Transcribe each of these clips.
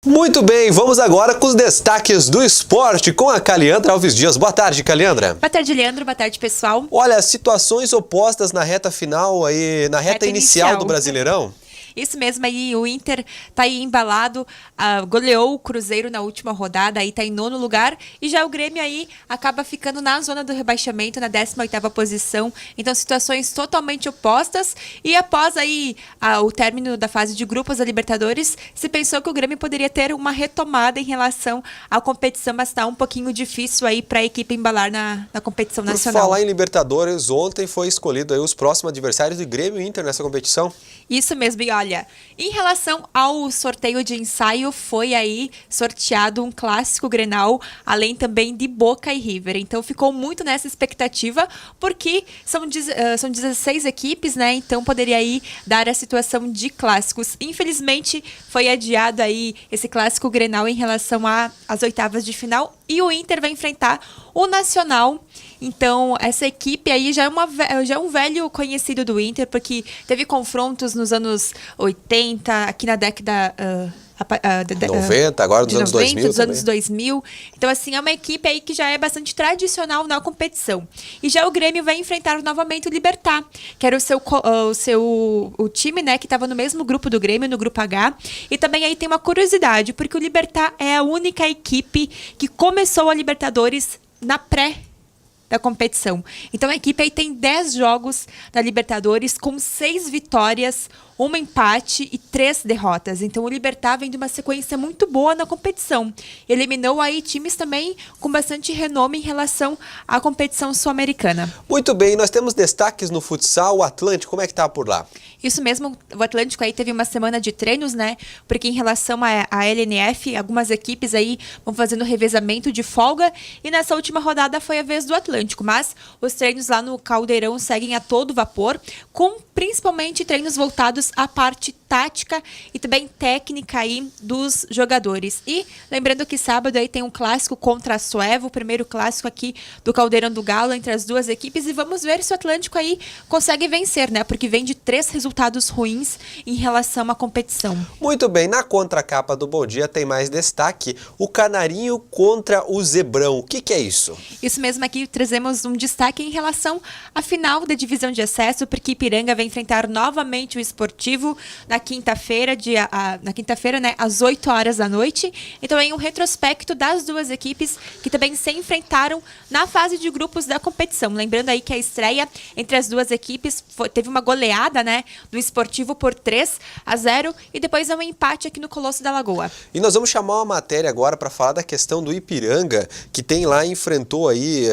Muito bem, vamos agora com os destaques do esporte com a Caliandra Alves Dias. Boa tarde, Caliandra. Boa tarde, Leandro. Boa tarde, pessoal. Olha, situações opostas na reta final aí, na reta inicial do Brasileirão. Isso mesmo, aí o Inter tá aí embalado, goleou o Cruzeiro na última rodada, aí tá em 9º lugar, e já o Grêmio aí acaba ficando na zona do rebaixamento, na 18ª posição, então situações totalmente opostas, e após aí o término da fase de grupos da Libertadores, se pensou que o Grêmio poderia ter uma retomada em relação à competição, mas tá um pouquinho difícil aí para a equipe embalar na competição nacional. Por falar em Libertadores, ontem foi escolhido aí os próximos adversários do Grêmio e Inter nessa competição. Isso mesmo, e olha, em relação ao sorteio de ensaio, foi aí sorteado um clássico Grenal, além também de Boca e River. Então ficou muito nessa expectativa, porque são 16 equipes, né? Então poderia aí dar a situação de clássicos. Infelizmente, foi adiado aí esse clássico Grenal em relação às oitavas de final, e o Inter vai enfrentar o Nacional. Então, essa equipe aí já é um velho conhecido do Inter, porque teve confrontos nos anos 80, aqui na década 90, agora dos anos 90, 2000 dos também. anos 2000. Então, assim, é uma equipe aí que já é bastante tradicional na competição. E já o Grêmio vai enfrentar novamente o Libertad, que era o time, né, que estava no mesmo grupo do Grêmio, no grupo H. E também aí tem uma curiosidade, porque o Libertad é a única equipe que começou a Libertadores na da competição. Então a equipe aí tem 10 jogos da Libertadores com 6 vitórias, 1 empate e 3 derrotas. Então o Libertad vem de uma sequência muito boa na competição. Eliminou aí times também com bastante renome em relação à competição sul-americana. Muito bem, nós temos destaques no futsal. O Atlântico, como é que tá por lá? Isso mesmo, o Atlântico aí teve uma semana de treinos, né? Porque em relação à LNF, algumas equipes aí vão fazendo revezamento de folga, e nessa última rodada foi a vez do Atlântico. Mas os treinos lá no Caldeirão seguem a todo vapor, com principalmente treinos voltados à parte tática e também técnica aí dos jogadores. E lembrando que sábado aí tem um clássico contra a Suevo, o primeiro clássico aqui do Caldeirão do Galo entre as duas equipes, e vamos ver se o Atlântico aí consegue vencer, né? Porque vem de 3 resultados ruins em relação à competição. Muito bem, na contracapa do Bom Dia tem mais destaque, o Canarinho contra o Zebrão. O que é isso? Isso mesmo, aqui trazemos um destaque em relação à final da divisão de acesso, porque Ipiranga vai enfrentar novamente o Esportivo na quinta-feira, né, às 8 horas da noite. Então, aí um retrospecto das duas equipes que também se enfrentaram na fase de grupos da competição. Lembrando aí que a estreia entre as duas equipes teve uma goleada, né, do Esportivo por 3-0, e depois um empate aqui no Colosso da Lagoa. E nós vamos chamar uma matéria agora para falar da questão do Ipiranga, que tem lá, enfrentou aí,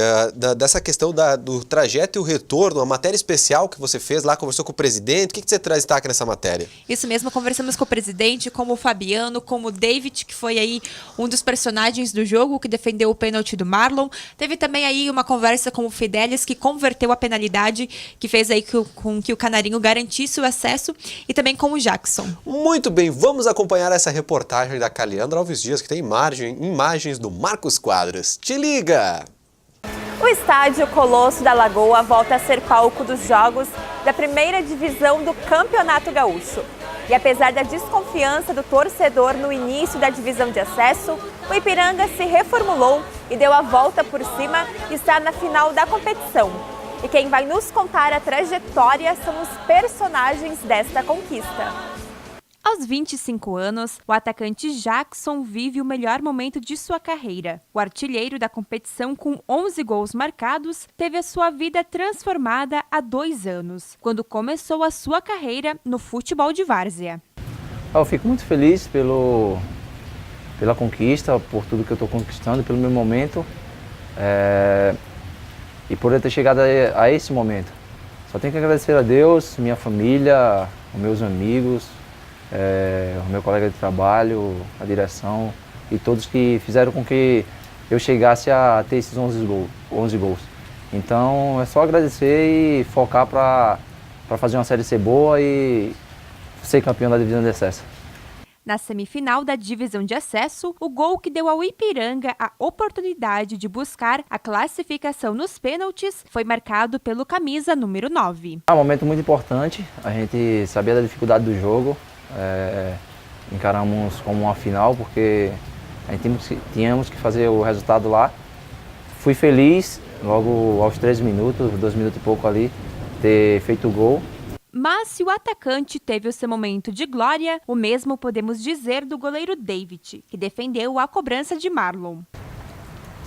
dessa questão do trajeto e o retorno, uma matéria especial que você fez lá, conversou com o presidente. O que você traz destaque nessa matéria? Isso mesmo, conversamos com o presidente, como o Fabiano, como o David, que foi aí um dos personagens do jogo, que defendeu o pênalti do Marlon. Teve também aí uma conversa com o Fidelis, que converteu a penalidade, que fez aí com que o Canarinho garantisse o acesso, e também com o Jackson. Muito bem, vamos acompanhar essa reportagem da Caliandra Alves Dias, que tem imagens do Marcos Quadros. Te liga! O estádio Colosso da Lagoa volta a ser palco dos jogos da primeira divisão do Campeonato Gaúcho. E apesar da desconfiança do torcedor no início da divisão de acesso, o Ipiranga se reformulou e deu a volta por cima e está na final da competição. E quem vai nos contar a trajetória são os personagens desta conquista. Aos 25 anos, o atacante Jackson vive o melhor momento de sua carreira. O artilheiro da competição, com 11 gols marcados, teve a sua vida transformada há 2 anos, quando começou a sua carreira no futebol de várzea. Eu fico muito feliz pela conquista, por tudo que eu estou conquistando, pelo meu momento e por eu ter chegado a esse momento. Só tenho que agradecer a Deus, minha família, os meus amigos, o meu colega de trabalho, a direção e todos que fizeram com que eu chegasse a ter esses 11 gols. Então é só agradecer e focar para fazer uma Série C boa e ser campeão da divisão de acesso. Na semifinal da divisão de acesso, o gol que deu ao Ipiranga a oportunidade de buscar a classificação nos pênaltis foi marcado pelo camisa número 9. É um momento muito importante, a gente sabia da dificuldade do jogo, encaramos como uma final, porque a gente tínhamos que fazer o resultado lá. Fui feliz, logo aos 3 minutos, 2 minutos e pouco ali, ter feito o gol. Mas se o atacante teve o seu momento de glória, o mesmo podemos dizer do goleiro David, que defendeu a cobrança de Marlon.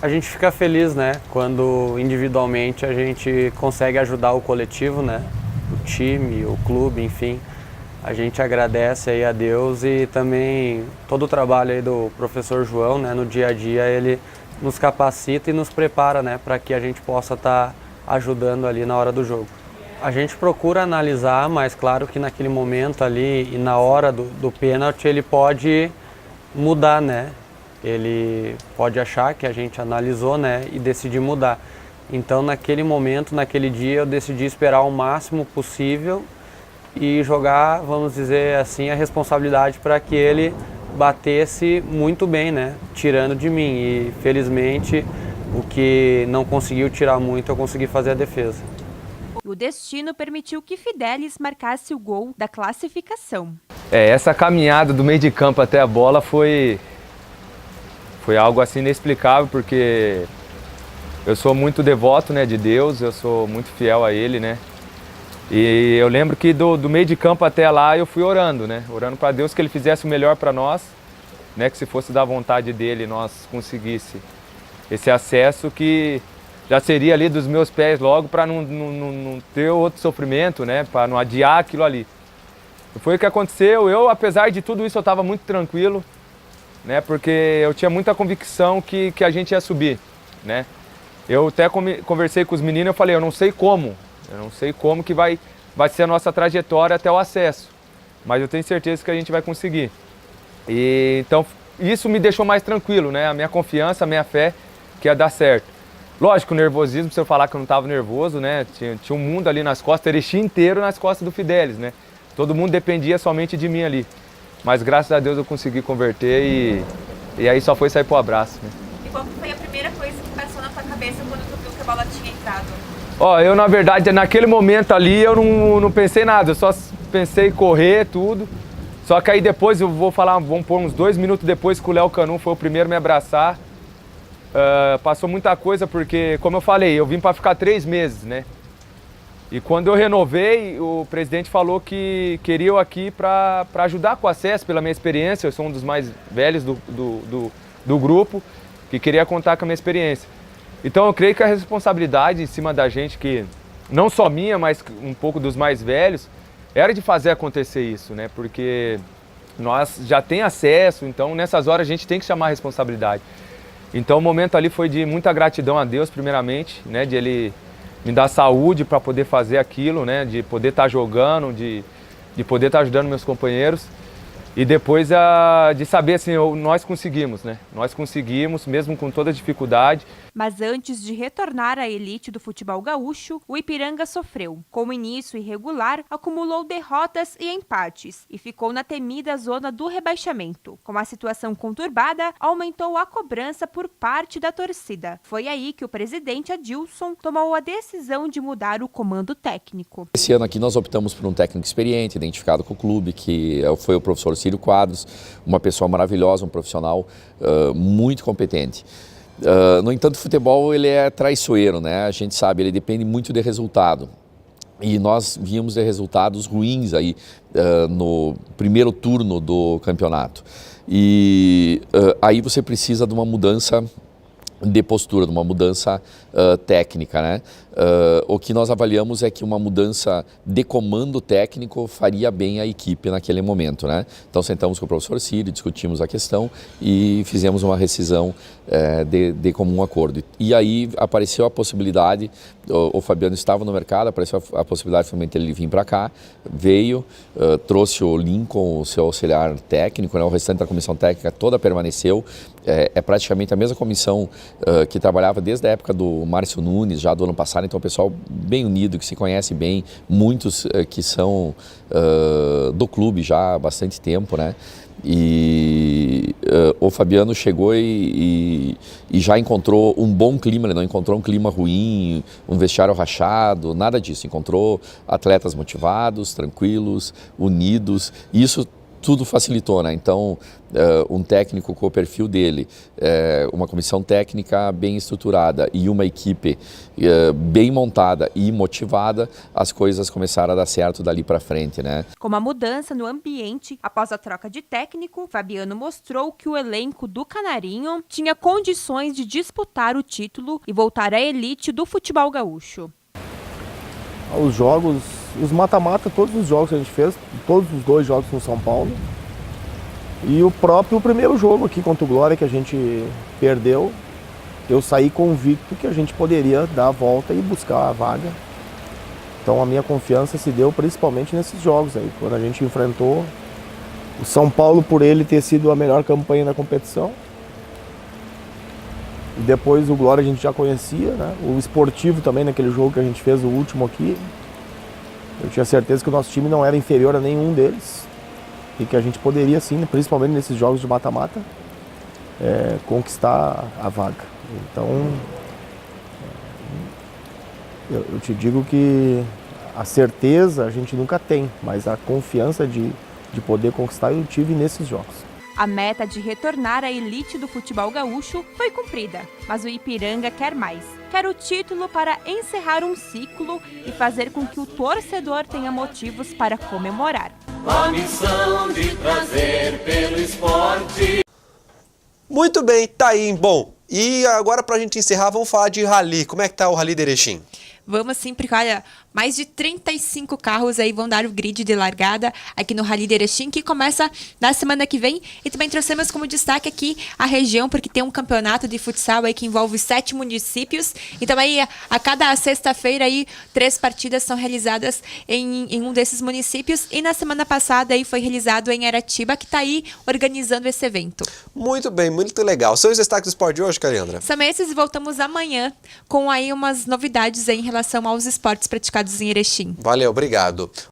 A gente fica feliz, né, quando individualmente a gente consegue ajudar o coletivo, né, o time, o clube, enfim. A gente agradece aí a Deus e também todo o trabalho aí do professor João, né, no dia a dia, ele nos capacita e nos prepara, né, para que a gente possa estar ajudando ali na hora do jogo. A gente procura analisar, mas claro que naquele momento ali e na hora do pênalti ele pode mudar, né? Ele pode achar que a gente analisou, né, e decidir mudar. Então naquele momento, naquele dia, eu decidi esperar o máximo possível e jogar, vamos dizer assim, a responsabilidade para que ele batesse muito bem, né, tirando de mim. E felizmente o que não conseguiu tirar muito, eu consegui fazer a defesa. O destino permitiu que Fidelis marcasse o gol da classificação. Essa caminhada do meio de campo até a bola foi algo assim inexplicável, porque eu sou muito devoto, né, de Deus, eu sou muito fiel a Ele, né? E eu lembro que do meio de campo até lá eu fui orando, né? Orando para Deus que Ele fizesse o melhor para nós, né? Que se fosse da vontade dEle nós conseguisse esse acesso, que já seria ali dos meus pés logo, para não ter outro sofrimento, né? Para não adiar aquilo ali. E foi o que aconteceu. Eu, apesar de tudo isso, eu estava muito tranquilo, né? Porque eu tinha muita convicção que a gente ia subir, né? Eu até conversei com os meninos, eu falei, eu não sei como que vai ser a nossa trajetória até o acesso, mas eu tenho certeza que a gente vai conseguir. E então isso me deixou mais tranquilo, né? A minha confiança, a minha fé que ia dar certo. Lógico, o nervosismo, se eu falar que eu não estava nervoso, né? Tinha um mundo ali nas costas, Erechim inteiro nas costas do Fidelis, né? Todo mundo dependia somente de mim ali. Mas graças a Deus eu consegui converter e aí só foi sair pro abraço, né? E qual foi a primeira coisa que passou na sua cabeça quando tu viu que a bola tinha entrado? Ó, eu na verdade, naquele momento ali eu não pensei nada, eu só pensei em correr, tudo. Só que aí depois, eu vou falar, vamos pôr uns 2 minutos depois que o Léo Canum foi o primeiro a me abraçar. Passou muita coisa porque, como eu falei, eu vim para ficar 3 meses, né? E quando eu renovei, o presidente falou que queria eu aqui para ajudar com o acesso, pela minha experiência. Eu sou um dos mais velhos do grupo, que queria contar com a minha experiência. Então eu creio que a responsabilidade em cima da gente, que não só minha, mas um pouco dos mais velhos, era de fazer acontecer isso, né? Porque nós já tem acesso, então nessas horas a gente tem que chamar a responsabilidade. Então o momento ali foi de muita gratidão a Deus, primeiramente, né? De Ele me dar saúde para poder fazer aquilo, né? De poder estar jogando, de poder estar ajudando meus companheiros. E depois de saber assim, nós conseguimos, né? Nós conseguimos, mesmo com toda a dificuldade. Mas antes de retornar à elite do futebol gaúcho, o Ipiranga sofreu. Com o início irregular, acumulou derrotas e empates e ficou na temida zona do rebaixamento. Com a situação conturbada, aumentou a cobrança por parte da torcida. Foi aí que o presidente Adilson tomou a decisão de mudar o comando técnico. Esse ano aqui nós optamos por um técnico experiente, identificado com o clube, que foi o professor Círio Quadros, uma pessoa maravilhosa, um profissional muito competente. No entanto, o futebol ele é traiçoeiro, né? A gente sabe, ele depende muito de resultado. E nós vimos de resultados ruins aí no primeiro turno do campeonato. E aí você precisa de uma mudança de postura, de uma mudança técnica, né? O que nós avaliamos é que uma mudança de comando técnico faria bem à equipe naquele momento, né? Então sentamos com o professor Círio, discutimos a questão e fizemos uma rescisão de comum acordo. E aí apareceu a possibilidade, o Fabiano estava no mercado, apareceu a possibilidade de ele vir para cá, veio, trouxe o Lincoln, o seu auxiliar técnico, né? O restante da comissão técnica toda permaneceu. É praticamente a mesma comissão que trabalhava desde a época do Márcio Nunes, já do ano passado, então o pessoal bem unido, que se conhece bem, muitos que são do clube já há bastante tempo, né? E o Fabiano chegou e já encontrou um bom clima, ele não encontrou um clima ruim, um vestiário rachado, nada disso. Encontrou atletas motivados, tranquilos, unidos. Isso tudo facilitou, né? Então, um técnico com o perfil dele, uma comissão técnica bem estruturada e uma equipe bem montada e motivada, as coisas começaram a dar certo dali para frente, né? Com uma mudança no ambiente, após a troca de técnico, Fabiano mostrou que o elenco do Canarinho tinha condições de disputar o título e voltar à elite do futebol gaúcho. Os jogos, os mata-mata, todos os jogos que a gente fez, todos os 2 jogos no São Paulo. E o primeiro jogo aqui contra o Glória que a gente perdeu, eu saí convicto que a gente poderia dar a volta e buscar a vaga. Então a minha confiança se deu principalmente nesses jogos aí, quando a gente enfrentou o São Paulo por ele ter sido a melhor campanha da competição. E depois o Glória a gente já conhecia, né? O Esportivo também, naquele jogo que a gente fez, o último aqui. Eu tinha certeza que o nosso time não era inferior a nenhum deles. E que a gente poderia, sim, principalmente nesses jogos de mata-mata, conquistar a vaga. Então, eu te digo que a certeza a gente nunca tem, mas a confiança de poder conquistar eu tive nesses jogos. A meta de retornar à elite do futebol gaúcho foi cumprida, mas o Ipiranga quer mais. Quer o título para encerrar um ciclo e fazer com que o torcedor tenha motivos para comemorar. A missão de trazer pelo esporte. Muito bem, tá aí. Bom, e agora pra gente encerrar, vamos falar de rally. Como é que tá o Rally de Erechim? Vamos sim, porque olha, mais de 35 carros aí vão dar o grid de largada aqui no Rally de Erechim, que começa na semana que vem. E também trouxemos como destaque aqui a região, porque tem um campeonato de futsal aí que envolve 7 municípios. Então aí, a cada sexta-feira aí, 3 partidas são realizadas em um desses municípios. E na semana passada aí foi realizado em Aratiba, que tá aí organizando esse evento. Muito bem, muito legal. São os destaques do esporte de hoje, Caliandra? São esses e voltamos amanhã com aí umas novidades aí em relação aos esportes praticados em Erechim. Valeu, obrigado.